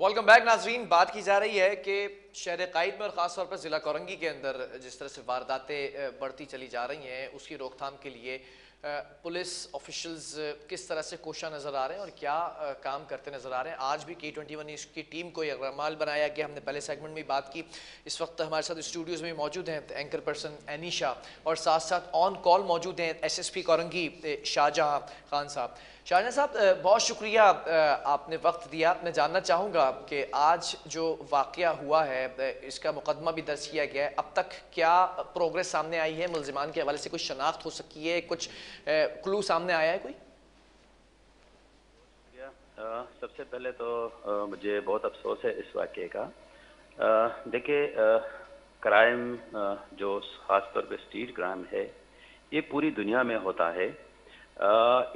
Welcome back नाजरीन। बात की जा रही है कि शहर कायद में और ख़ास तौर पर ज़िला कोरंगी के अंदर जिस तरह से वारदातें बढ़ती चली जा रही हैं, उसकी रोकथाम के लिए पुलिस ऑफिशल्स किस तरह से कोशा नज़र आ रहे हैं और क्या काम करते नज़र आ रहे हैं। आज भी K21 न्यूज़ की टीम को यह रमाल बनाया गया। हमने पहले सेगमेंट में बात की। इस वक्त हमारे साथ स्टूडियोज़ में मौजूद हैं एंकर पर्सन एनीशा और साथ साथ ऑन कॉल मौजूद हैं SSP कोरंगी शाहजहां खान साहब। शाहजहां साहब, बहुत शुक्रिया आपने वक्त दिया। मैं जानना चाहूँगा कि आज जो वाक़या हुआ है, इसका मुकदमा भी दर्ज किया गया है, अब तक क्या प्रोग्रेस सामने आई है? मुल्ज़िमान के हवाले से कुछ शनाख्त हो सकी है, कुछ क्लू सामने आया है कोई? सबसे पहले तो मुझे बहुत अफसोस है इस वाक़े का। देखिए, क्राइम जो ख़ास तौर पे स्ट्रीट क्राइम है, ये पूरी दुनिया में होता है।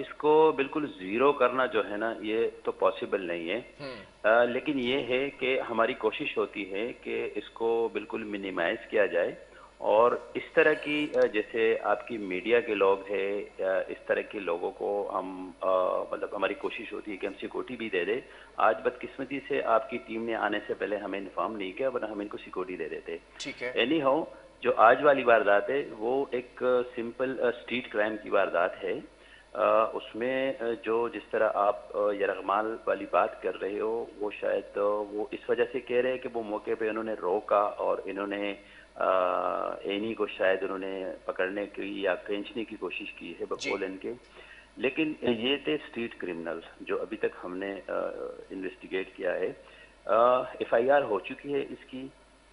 इसको बिल्कुल ज़ीरो करना जो है ना, ये तो पॉसिबल नहीं है। लेकिन ये है कि हमारी कोशिश होती है कि इसको बिल्कुल मिनिमाइज़ किया जाए और इस तरह की जैसे आपकी मीडिया के लोग हैं या इस तरह के लोगों को हम मतलब हमारी कोशिश होती है कि हम सिक्योरिटी भी दे दें। आज बदकिस्मती से आपकी टीम ने आने से पहले हमें इन्फॉर्म नहीं किया, वरना हम इनको सिक्योरिटी दे देते। ठीक है। एनी हाउ, जो आज वाली वारदात है वो एक सिंपल स्ट्रीट क्राइम की वारदात है। उसमें जो जिस तरह आप यरगमाल वाली बात कर रहे हो, वो शायद वो इस वजह से कह रहे हैं कि वो मौके पे उन्होंने रोका और इन्होंने एनी को शायद उन्होंने पकड़ने की या खींचने की कोशिश की है बकौल इनके। लेकिन ये थे स्ट्रीट क्रिमिनल जो अभी तक हमने इन्वेस्टिगेट किया है। FIR हो चुकी है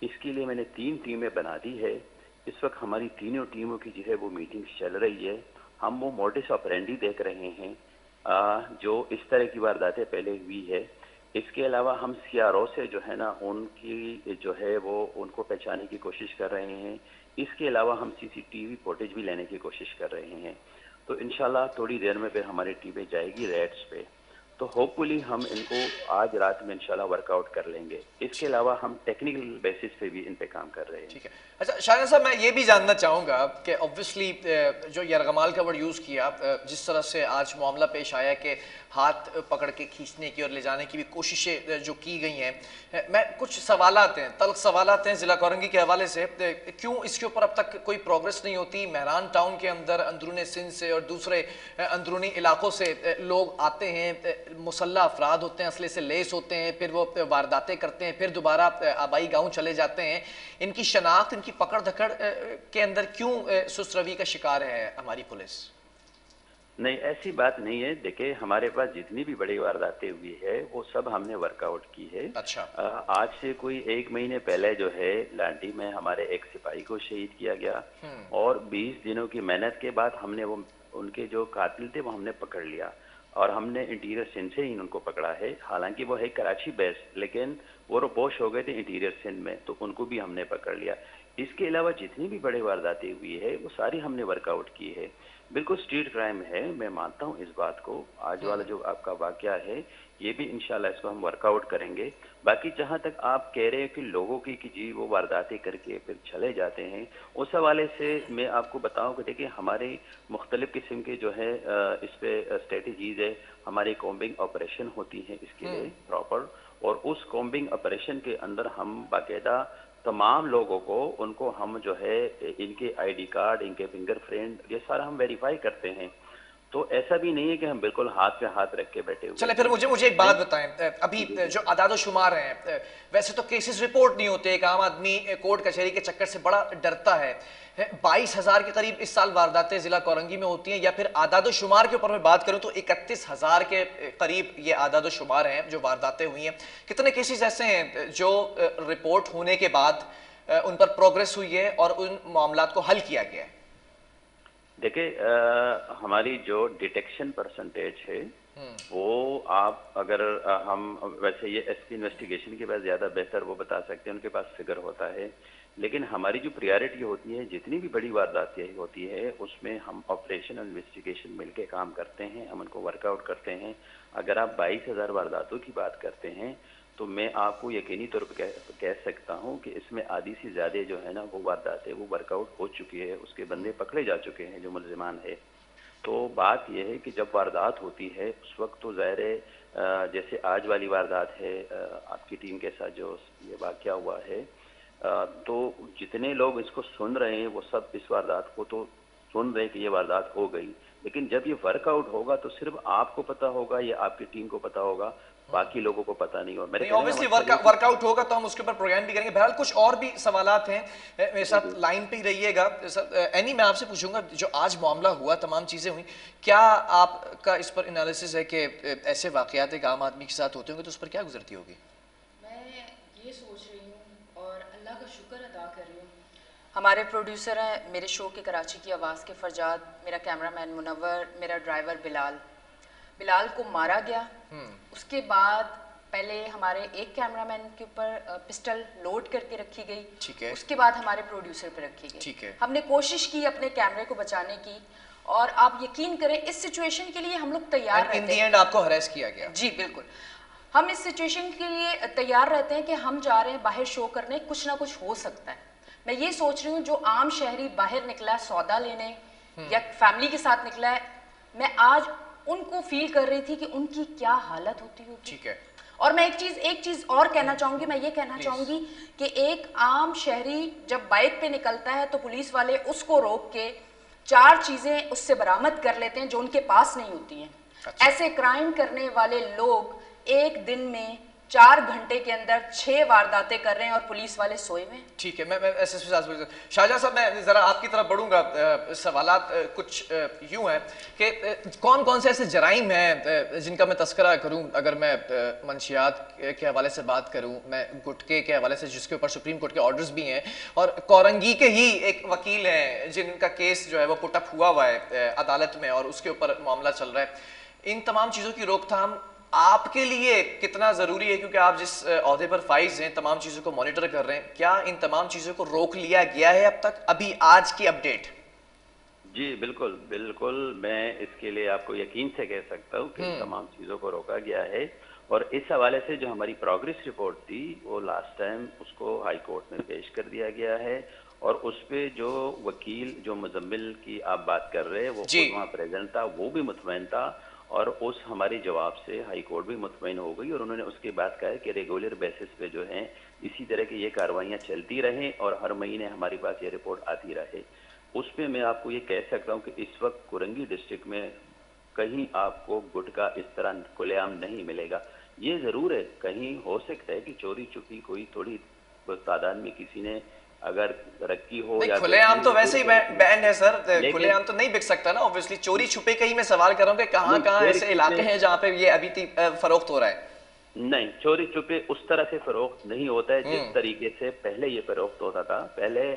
इसके लिए मैंने 3 टीमें बना दी है। इस वक्त हमारी तीनों टीमों की जो है वो मीटिंग चल रही है। हम वो मोडिस ऑपरेंडी देख रहे हैं जो इस तरह की वारदातें पहले हुई है। इसके अलावा हम CRO से जो है ना उनकी जो है वो उनको पहचानने की कोशिश कर रहे हैं। इसके अलावा हम CCTV फुटेज भी लेने की कोशिश कर रहे हैं। तो इंशाल्लाह थोड़ी देर में फिर हमारी टीमें जाएगी रेड्स पे, तो होपफुली हम इनको आज रात में इंशाल्लाह वर्कआउट कर लेंगे। इसके अलावा हम टेक्निकल बेसिस पे भी इन पे काम कर रहे हैं। ठीक है। अच्छा शाहजहां साहब, मैं ये भी जानना चाहूँगा कि ऑब्वियसली जो यरगमाल का वर्ड यूज़ किया, जिस तरह से आज मामला पेश आया कि हाथ पकड़ के खींचने की और ले जाने की भी कोशिशें जो की गई हैं, मैं कुछ सवालात हैं, तल्ख सवालात हैं ज़िला कोरंगी के हवाले से। क्यों इसके ऊपर अब तक कोई प्रोग्रेस नहीं होती? मेहरान टाउन के अंदर अंदरूनी सिंध से और दूसरे अंदरूनी इलाकों से लोग आते हैं, मुसल्ला अफराद होते हैं, असले से लेस होते हैं, फिर वो वारदातें करते हैं, फिर दोबारा आबाई गाँव चले जाते हैं। इनकी शनाख्त, इनकी पकड़ धकड़ के अंदर क्यों सुस्त रवि का शिकार है हमारी पुलिस? नहीं, ऐसी बात नहीं है। देखिए, हमारे पास जितनी भी बड़ी वारदातें हुई है वो सब हमने वर्कआउट की है। अच्छा। आज से कोई 1 महीने पहले जो है लांडी में हमारे एक सिपाही को शहीद किया गया और 20 दिनों की मेहनत के बाद हमने वो उनके जो कातिल थे वो हमने पकड़ लिया और हमने इंटीरियर सिंध से ही उनको पकड़ा है। हालांकि वो है कराची बेस्ड, लेकिन वो रोपोश हो गए थे इंटीरियर सिंध में, तो उनको भी हमने पकड़ लिया। इसके अलावा जितनी भी बड़ी वारदातें हुई है वो सारी हमने वर्कआउट की है। बिल्कुल स्ट्रीट क्राइम है, मैं मानता हूँ इस बात को। आज वाला जो आपका वाकया है ये भी इंशाल्लाह इसको हम वर्कआउट करेंगे। बाकी जहाँ तक आप कह रहे हैं कि लोगों की कि जी वो वारदातें करके फिर चले जाते हैं, उस हवाले से मैं आपको बताऊं कि देखिए हमारे मुख्तलिफ किस्म के जो है इस पे स्ट्रेटजीज है। हमारी कॉम्बिंग ऑपरेशन होती है इसके लिए प्रॉपर, और उस कॉम्बिंग ऑपरेशन के अंदर हम बाकायदा तमाम लोगों को उनको हम जो है इनके ID कार्ड, इनके फिंगरप्रिंट, ये सारा हम वेरीफाई करते हैं। तो ऐसा भी नहीं है कि हम बिल्कुल हाथ पे हाथ रख के बैठे हुए चले फिर हैं। मुझे एक बात बताएं, अभी जी, जी। जो आदाद शुमार हैं, वैसे तो केसेस रिपोर्ट नहीं होते, एक आम आदमी कोर्ट कचहरी के चक्कर से बड़ा डरता है। 22,000 के करीब इस साल वारदातें जिला कोरंगी में होती हैं, या फिर आदाद शुमार के ऊपर मैं बात करूं तो 31,000 के करीब ये आदाद शुमार हैं जो वारदातें हुई हैं। कितने केसेस ऐसे हैं जो रिपोर्ट होने के बाद उन पर प्रोग्रेस हुई है और उन मामलात को हल किया गया है? देखिए, हमारी जो डिटेक्शन परसेंटेज है वो आप अगर हम वैसे ये SP इन्वेस्टिगेशन के पास ज़्यादा बेहतर वो बता सकते हैं, उनके पास फिगर होता है। लेकिन हमारी जो प्रायोरिटी होती है, जितनी भी बड़ी वारदातें होती है उसमें हम ऑपरेशन और इन्वेस्टिगेशन मिलके काम करते हैं, हम उनको वर्कआउट करते हैं। अगर आप 22,000 वारदातों की बात करते हैं तो मैं आपको यकीनी तौर पर कह सकता हूं कि इसमें आधी से ज़्यादा जो है ना वो वारदातें वो वर्कआउट हो चुकी है, उसके बंदे पकड़े जा चुके हैं जो मुल्जिमान है। तो बात यह है कि जब वारदात होती है उस वक्त तो ज़ाहिर है जैसे आज वाली वारदात है आपकी टीम के साथ जो ये वाक़या हुआ है, तो जितने लोग इसको सुन रहे हैं वो सब इस वारदात को तो सुन रहे हैं कि ये वारदात हो गई, लेकिन जब ये वर्कआउट होगा तो सिर्फ आपको पता होगा या आपकी टीम को पता होगा, बाकी लोगों को पता नहीं होगा। मेरे कहने का ऑब्वियसली मतलब ये है कि वर्कआउट होगा तो हम उसके ऊपर प्रोग्राम भी करेंगे। बहरहाल कुछ और भी सवालात हैं, मेरे जी साथ जी लाइन पे ही रहिएगा सर। एनी मैं आपसे पूछूंगा, जो आज मामला हुआ, तमाम चीज़ें हुई, क्या आपका इस पर एनालिसिस है कि ऐसे वाक़यात एक आम आदमी के साथ होते होंगे तो उस पर क्या गुजरती होगी? मैं ये सोच रही हूँ और अल्लाह का शुक्र अदा कर रही हूँ, हमारे प्रोड्यूसर हैं मेरे शो के कराची की आवाज़ के फरजाद, मेरा कैमरामैन मुनव्वर, मेरा ड्राइवर बिलाल। बिलाल को मारा गया, उसके बाद पहले हमारे एक कैमरामैन के ऊपर पिस्टल लोड करके रखी गई, ठीक है। उसके बाद हमारे प्रोड्यूसर पे रखी गई। ठीक है। हमने कोशिश की अपने कैमरे को बचाने की, और आप यकीन करें इस सिचुएशन के लिए हम लोग तैयार इन रहते दी हैं। एंड आपको हरेस किया गया? जी बिल्कुल, हम इस सिचुएशन के लिए तैयार रहते हैं कि हम जा रहे हैं बाहर शो करने, कुछ ना कुछ हो सकता है। मैं ये सोच रही हूँ जो आम शहरी बाहर निकला है सौदा लेने या फैमिली के साथ निकला है, मैं आज उनको फील कर रही थी कि उनकी क्या हालत होती होगी। ठीक है। और मैं एक चीज और कहना चाहूंगी, मैं ये कहना चाहूंगी कि एक आम शहरी जब बाइक पे निकलता है तो पुलिस वाले उसको रोक के 4 चीजें उससे बरामद कर लेते हैं जो उनके पास नहीं होती हैं। अच्छा। ऐसे क्राइम करने वाले लोग एक दिन में 4 घंटे के अंदर 6 वारदातें कर रहे हैं और पुलिस वाले सोए हुए हैं। ठीक है, मैं एसएसपी साहब, शाहजहां साहब, मैं जरा आपकी तरफ बढ़ूंगा। सवालात कुछ यूं हैं कि कौन कौन से ऐसे जराइम हैं जिनका मैं तस्करा करूं। अगर मैं मंशियात के हवाले से बात करूं, मैं गुटके के हवाले से, जिसके ऊपर सुप्रीम कोर्ट के ऑर्डर्स भी हैं, और कोरंगी के ही एक वकील हैं जिनका केस जो है वो पुटअप हुआ है अदालत में और उसके ऊपर मामला चल रहा है, इन तमाम चीज़ों की रोकथाम आपके लिए कितना ज़रूरी है? क्योंकि आप जिस ओहदे पर फाइज हैं, तमाम चीज़ों को मॉनिटर कर रहे हैं, क्या इन तमाम चीज़ों को रोक लिया गया है अब तक? अभी आज की अपडेट। जी बिल्कुल बिल्कुल, मैं इसके लिए आपको यकीन से कह सकता हूँ कि तमाम चीज़ों को रोका गया है। और इस हवाले से जो हमारी प्रोग्रेस रिपोर्ट थी वो लास्ट टाइम उसको हाई कोर्ट में पेश कर दिया गया है, और उस पे जो वकील, जो मुजम्मिल की आप बात कर रहे हैं, वो खुद वहाँ प्रेजेंट था, वो भी मुतमईन था, और उस हमारे जवाब से हाई कोर्ट भी मुतमईन हो गई, और उन्होंने उसके बाद कहा है कि रेगुलर बेसिस पे जो है इसी तरह की ये कार्रवाइयाँ चलती रहें और हर महीने हमारे पास ये रिपोर्ट आती रहे। उस पर मैं आपको ये कह सकता हूँ कि इस वक्त कुरंगी डिस्ट्रिक्ट में कहीं आपको गुटखा इस तरह खुलेआम नहीं मिलेगा। ये ज़रूर है कहीं हो सकता है कि चोरी छुपी कोई थोड़ी तादाद में किसी ने अगर रखी हो, या खुलेआम तो वैसे ही बैंड है सर, खुलेआम तो नहीं बिक सकता ना। ऑब्वियसली चोरी छुपे का ही मैं सवाल कर रहा हूँ कि कहाँ कहाँ ऐसे इलाके हैं जहाँ पे ये अभी फरोख्त हो रहा है। नहीं, चोरी छुपे उस तरह से फरोख्त नहीं होता है जिस तरीके से पहले ये फरोख्त होता था। पहले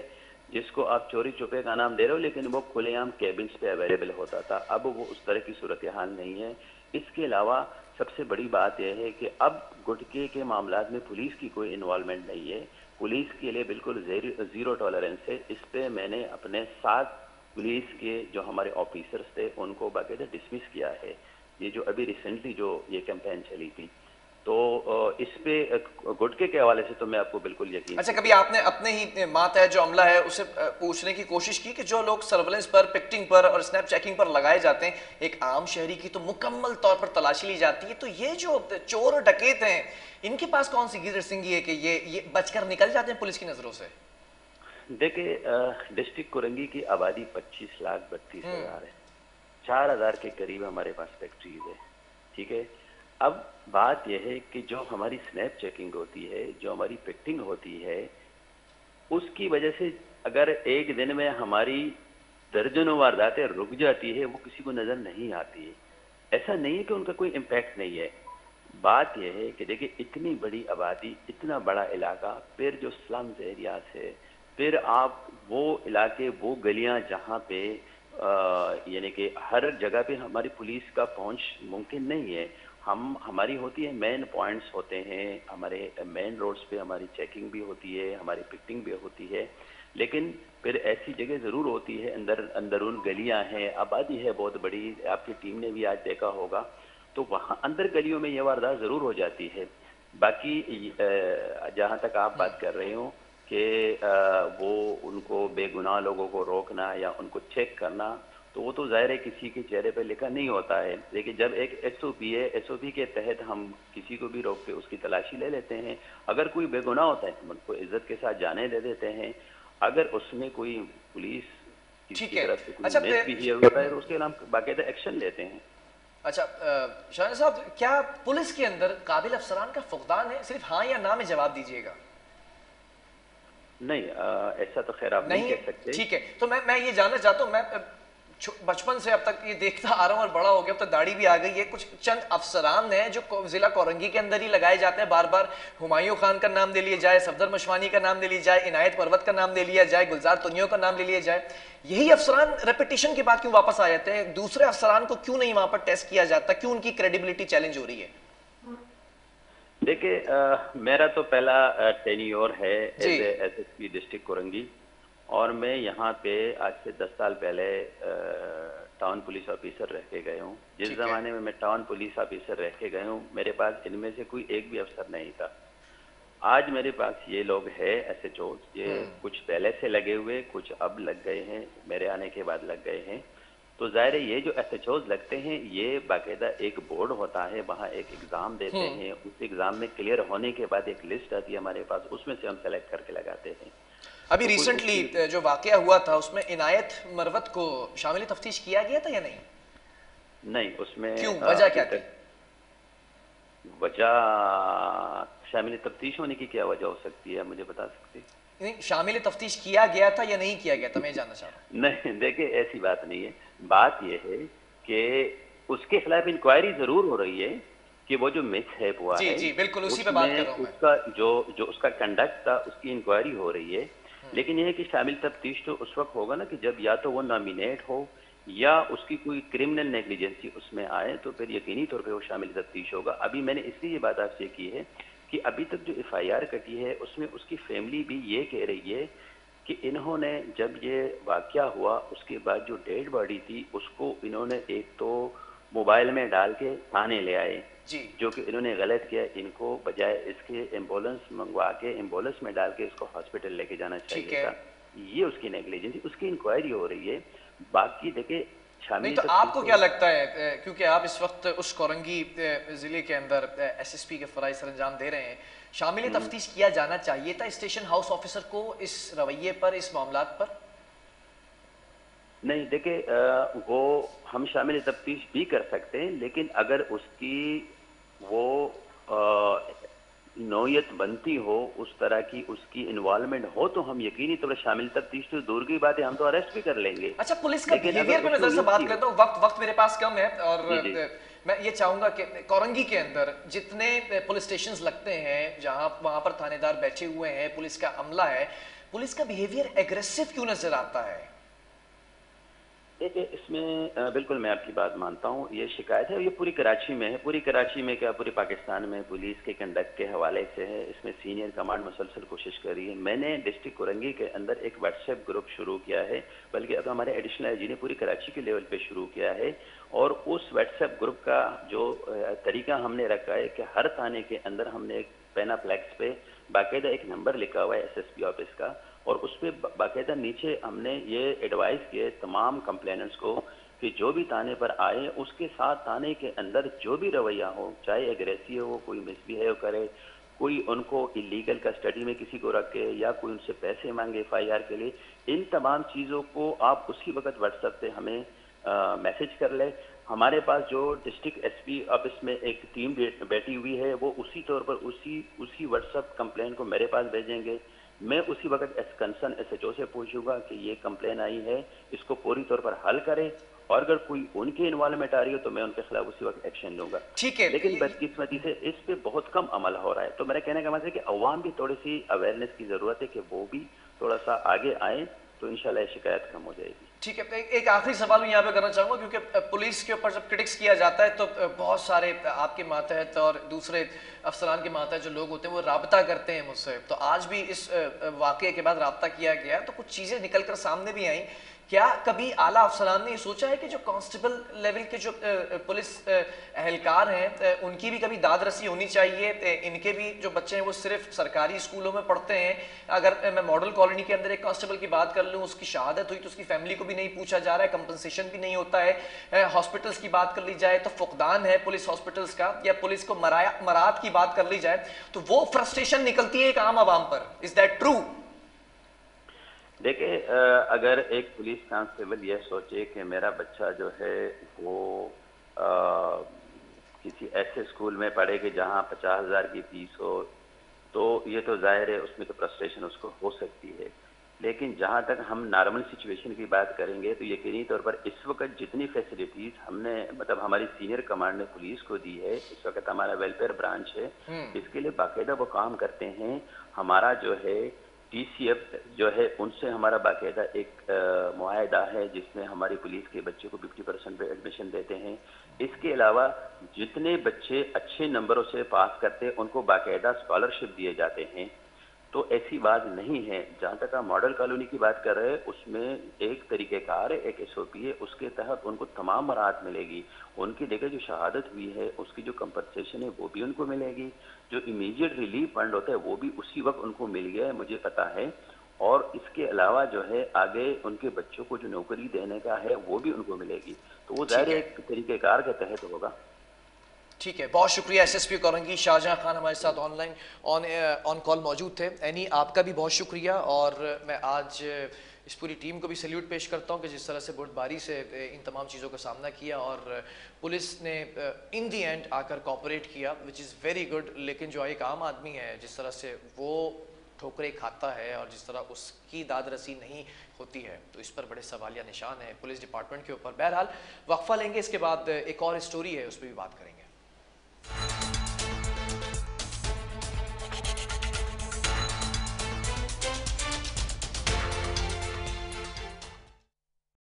जिसको आप चोरी छुपे का नाम दे रहे हो, लेकिन वो खुलेआम केबिन्स पे अवेलेबल होता था, अब वो उस तरह की सूरत हाल नहीं है। इसके अलावा सबसे बड़ी बात यह है कि अब गुटखे के मामलात में पुलिस की कोई इन्वॉल्वमेंट नहीं है। पुलिस के लिए बिल्कुल ज़ीरो टॉलरेंस है। इस पे मैंने अपने 7 पुलिस के जो हमारे ऑफिसर्स थे उनको बाकायदा डिसमिस किया है, ये जो अभी रिसेंटली जो ये कैंपेन चली थी। तो इस पे गुटखे के हवाले से तो मैं आपको बिल्कुल यकीन। अच्छा, कभी आपने अपने ही मातहत जो अमला है उसे पूछने की कोशिश की कि जो लोग सर्वेलेंस पर, पिक्टिंग पर और स्नैप चेकिंग पर लगाए जाते हैं, एक आम शहरी की तो मुकम्मल तौर पर तलाशी ली जाती है, तो ये जो चोर और डकैत हैं इनके पास कौन सी गिरह सिंगी है कि ये बचकर निकल जाते हैं पुलिस की नजरों से? देखिए, डिस्ट्रिक्ट कुरंगी की आबादी 25,32,000 है, 4,000 के करीब हमारे पास फैक्ट्रीज है। ठीक है, अब बात यह है कि जो हमारी स्नैप चेकिंग होती है, जो हमारी पिक्टिंग होती है, उसकी वजह से अगर एक दिन में हमारी दर्जनों वारदातें रुक जाती है, वो किसी को नजर नहीं आती है। ऐसा नहीं है कि उनका कोई इम्पैक्ट नहीं है। बात यह है कि देखिए, इतनी बड़ी आबादी, इतना बड़ा इलाका, फिर जो स्लम्स एरियाज है, फिर आप वो इलाके, वो गलियां जहाँ पे यानी कि हर जगह पे हमारी पुलिस का पहुंच मुमकिन नहीं है। हमारी होती है, मेन पॉइंट्स होते हैं, हमारे मेन रोड्स पे हमारी चेकिंग भी होती है, हमारी पिक्टिंग भी होती है, लेकिन फिर ऐसी जगह ज़रूर होती है, अंदरून गलियां हैं, आबादी है बहुत बड़ी, आपकी टीम ने भी आज देखा होगा, तो वहाँ अंदर गलियों में ये वारदात ज़रूर हो जाती है। बाकी जहाँ तक आप बात कर रहे हो कि वो उनको बेगुनाह लोगों को रोकना या उनको चेक करना, तो वो तो ज़ाहिर है किसी के चेहरे पर लिखा नहीं होता है। लेकिन जब एक एसओपी है, एसओपी के तहत हम किसी को भी रोक के उसकी तलाशी ले लेते हैं। अगर कोई बेगुनाह होता है हम उनको इज्जत के साथ जाने दे देते हैं। अगर उसमें कोई पुलिस ठीक की है। तरफ से कोई अच्छा मिसबिहेव होता है तो उसके खिलाफ बाकायदा एक्शन लेते हैं। अच्छा शाह साहब, क्या पुलिस के अंदर काबिल अफसरान का फुकदान है? सिर्फ हाँ या ना में जवाब दीजिएगा। नहीं, ऐसा तो खैर आप नहीं कह सकते। ठीक है, तो मैं ये जानना चाहता हूँ, मैं बचपन से अब तक ये देखता आ रहा हूँ और बड़ा हो गया, अब तो दाढ़ी भी आ गई है। कुछ चंद अफसरान हैं जो जिला कोरंगी के अंदर ही लगाए जाते हैं बार बार। हुमायूं खान का नाम ले लिया जाए, सफदर मशवानी का नाम ले लिया जाए, इनायत परवत का नाम ले लिया जाए, गुलजार तुनियो का नाम ले लिया जाए। यही अफसरान रेपिटेशन के बाद क्यों वापस आ जाते हैं? दूसरे अफसरान को क्यों नहीं वहां पर टेस्ट किया जाता? क्यों उनकी क्रेडिबिलिटी चैलेंज हो रही है? देखिए, मेरा तो पहला टेन्योर है एज एसएसपी डिस्ट्रिक्ट कोरंगी, और मैं यहाँ पे आज से 10 साल पहले टाउन पुलिस ऑफिसर रह के गए हूँ। जिस ज़माने में मैं टाउन पुलिस ऑफिसर रह के गए हूँ, मेरे पास इनमें से कोई एक भी अफसर नहीं था। आज मेरे पास ये लोग हैं एसएचओ, ये कुछ पहले से लगे हुए, कुछ अब लग गए हैं, मेरे आने के बाद लग गए हैं। तो जाहिर है ये जो एसएचओज लगते हैं ये बाकायदा एक बोर्ड होता है, वहाँ एक एग्ज़ाम देते हैं। उस एग्ज़ाम में क्लियर होने के बाद एक लिस्ट आती है हमारे पास, उसमें से हम सेलेक्ट करके लगाते हैं। अभी तो रिसेंटली जो वाकया हुआ था उसमें इनायत मरवत को शामिल तफ्तीश किया गया था या नहीं? नहीं, उसमें क्यों, वजह क्या थी? वजह शामिल तफ्तीश होने की क्या वजह हो सकती है, मुझे बता सकते? नहीं, शामिल तफ्तीश किया गया था या नहीं किया गया था, मैं जानना चाह रहा हूँ। नहीं, देखिए ऐसी बात नहीं है। बात यह है कि उसके खिलाफ इंक्वायरी जरूर हो रही है कि वो जो मिसहैप हुआ है, जी बिल्कुल उसी पे बात कर रहा हूं मैं। उसका जो उसका कंडक्ट था उसकी इंक्वायरी हो रही है। लेकिन यह है कि शामिल तफ्तीश तो उस वक्त होगा ना कि जब या तो वो नॉमिनेट हो या उसकी कोई क्रिमिनल नेग्लिजेंसी उसमें आए, तो फिर यकीनी तौर पे वो शामिल तफ्तीश होगा। अभी मैंने इसलिए ये बात आपसे की है कि अभी तक जो एफआईआर कटी है उसमें उसकी फैमिली भी ये कह रही है कि इन्होंने जब ये वाकया हुआ उसके बाद जो डेड बॉडी थी उसको इन्होंने एक तो मोबाइल में डाल के थाने ले आए, जो कि इन्होंने गलत किया। इनको बजाय इसके एम्बुलेंस मंगवा के एम्बुलेंस में डाल के इसको हॉस्पिटल लेके जाना चाहिए था। ये उसकी नेग्लिजेंसी, उसकी इंक्वायरी हो रही है। बाकी देखिए नहीं, तो आपको क्या लगता है, क्योंकि आप इस वक्त उस कोरंगी जिले के अंदर एसएसपी के फराइज सरंजाम दे रहे हैं, शामिल तफ्तीश किया जाना चाहिए था स्टेशन हाउस ऑफिसर को इस रवैये पर, इस मामलात पर? नहीं, देखिए वो हम शामिल तफ्तीश भी कर सकते हैं, लेकिन अगर उसकी वो नौयत बनती हो, उस तरह की उसकी इन्वॉल्वमेंट हो, तो हम यकीनी तौर पर शामिल तफ्तीश तो दूर की बात है, हम तो अरेस्ट भी कर लेंगे। अच्छा, पुलिस का बिहेवियर पे नजर से बात करता हूँ, वक्त मेरे पास कम है और मैं ये चाहूंगा कि कोरंगी के अंदर जितने पुलिस स्टेशंस लगते हैं जहां वहां पर थानेदार बैठे हुए हैं, पुलिस का अमला है, पुलिस का बिहेवियर एग्रेसिव क्यों नजर आता है? इसमें बिल्कुल मैं आपकी बात मानता हूँ, ये शिकायत है, ये पूरी कराची में है। पूरी कराची में क्या, पूरे पाकिस्तान में पुलिस के कंडक्ट के हवाले से है। इसमें सीनियर कमांड मुसलसल कोशिश कर रही है। मैंने डिस्ट्रिक्ट कोरंगी के अंदर एक व्हाट्सएप ग्रुप शुरू किया है, बल्कि अब हमारे एडिशनल आईजी ने पूरी कराची के लेवल पे शुरू किया है। और उस व्हाट्सएप ग्रुप का जो तरीका हमने रखा है कि हर थाने के अंदर हमने एक पेनाफ्लेक्स पे बाकायदा एक नंबर लिखा हुआ है एसएसपी ऑफिस का, और उस पर बाकायदा नीचे हमने ये एडवाइस किए तमाम कंप्लेनेंट्स को कि जो भी थाने पर आए उसके साथ थाने के अंदर जो भी रवैया हो, चाहे एग्रेसिव हो, कोई मिसबिहेव करे, कोई उनको इलीगल कस्टडी में किसी को रखे या कोई उनसे पैसे मांगे एफआईआर के लिए, इन तमाम चीज़ों को आप उसी वक्त व्हाट्सएप पे हमें मैसेज कर ले। हमारे पास जो डिस्ट्रिक्ट एसपी ऑफिस में एक टीम बैठी हुई है, वो उसी तौर पर उसी व्हाट्सएप कंप्लेन को मेरे पास भेजेंगे। मैं उसी वक्त कंसर्न एसएचओ से पूछूंगा कि ये कंप्लेन आई है, इसको पूरी तौर पर हल करें, और अगर कोई उनके इन्वॉल्वमेंट आ रही हो तो मैं उनके खिलाफ उसी वक्त एक्शन लूंगा। ठीक है, लेकिन बदकिस्मती से इस पे बहुत कम अमल हो रहा है। तो मेरा कहने का मतलब है कि अवाम भी थोड़ी सी अवेयरनेस की जरूरत है कि वो भी थोड़ा सा आगे आए, तो इंशाल्लाह शिकायत कम हो जाएगी। ठीक है, एक आखिरी सवाल मैं यहाँ पे करना चाहूंगा, क्योंकि पुलिस के ऊपर जब क्रिटिक्स किया जाता है तो बहुत सारे आपके मातहत और दूसरे अफसरान के मातहत जो लोग होते हैं वो राब्ता करते हैं मुझसे। तो आज भी इस वाकये के बाद राब्ता किया गया तो कुछ चीज़ें निकल कर सामने भी आई क्या कभी आला अफसरान ने ये सोचा है कि जो कांस्टेबल लेवल के जो पुलिस एहलकार हैं उनकी भी कभी दाद रसी होनी चाहिए? इनके भी जो बच्चे हैं वो सिर्फ सरकारी स्कूलों में पढ़ते हैं। अगर मैं मॉडल कॉलोनी के अंदर एक कांस्टेबल की बात कर लूँ, उसकी शहादत हुई तो उसकी फैमिली को भी नहीं पूछा जा रहा है, कंपनसेशन भी नहीं होता है। हॉस्पिटल्स की बात कर ली जाए तो फुकदान है पुलिस हॉस्पिटल्स का, या पुलिस को मरात की बात कर ली जाए तो वो फ्रस्ट्रेशन निकलती है एक आम आवाम पर। Is that true? देखिए, अगर एक पुलिस कांस्टेबल यह सोचे कि मेरा बच्चा जो है वो किसी ऐसे स्कूल में पढ़े कि जहाँ 50,000 की फीस हो, तो ये तो जाहिर है उसमें तो फ्रस्ट्रेशन उसको हो सकती है। लेकिन जहाँ तक हम नॉर्मल सिचुएशन की बात करेंगे तो यकीनी तौर पर इस वक्त जितनी फैसिलिटीज हमने मतलब हमारी सीनियर कमांड ने पुलिस को दी है, इस वक्त हमारा वेलफेयर ब्रांच है, इसके लिए बाकायदा वो काम करते हैं। हमारा जो है TCF जो है उनसे हमारा बाकायदा एक मुआहदा है जिसमें हमारी पुलिस के बच्चे को 50% पे एडमिशन देते हैं। इसके अलावा जितने बच्चे अच्छे नंबरों से पास करते हैं उनको बाकायदा स्कॉलरशिप दिए जाते हैं। तो ऐसी बात नहीं है। जहाँ तक आप मॉडल कॉलोनी की बात कर रहे हैं उसमें एक तरीक़ेकार है, एक SOP है, उसके तहत उनको तमाम राहत मिलेगी। उनकी देखिए जो शहादत हुई है उसकी जो कंपनसेशन है वो भी उनको मिलेगी, जो इमीडिएट रिलीफ फंड होता है वो भी उसी वक्त उनको मिल गया है, मुझे पता है। और इसके अलावा जो है आगे उनके बच्चों को जो नौकरी देने का है वो भी उनको मिलेगी। तो वो ज़ाहिर एक तरीक़ेकार के तहत होगा। ठीक है, बहुत शुक्रिया। SSP कोरंगी शाहजहां खान हमारे साथ ऑनलाइन ऑन कॉल मौजूद थे। एनी आपका भी बहुत शुक्रिया, और मैं आज इस पूरी टीम को भी सैल्यूट पेश करता हूं कि जिस तरह से बुर्दबारी से इन तमाम चीज़ों का सामना किया और पुलिस ने इन दी एंड आकर कोऑपरेट किया, विच इज़ वेरी गुड। लेकिन जो एक आम आदमी है जिस तरह से वो ठोकरें खाता है और जिस तरह उसकी दाद रसी नहीं होती है, तो इस पर बड़े सवालिया निशान है पुलिस डिपार्टमेंट के ऊपर। बहरहाल वक्फा लेंगे, इसके बाद एक और स्टोरी है उस पर भी बात करेंगे।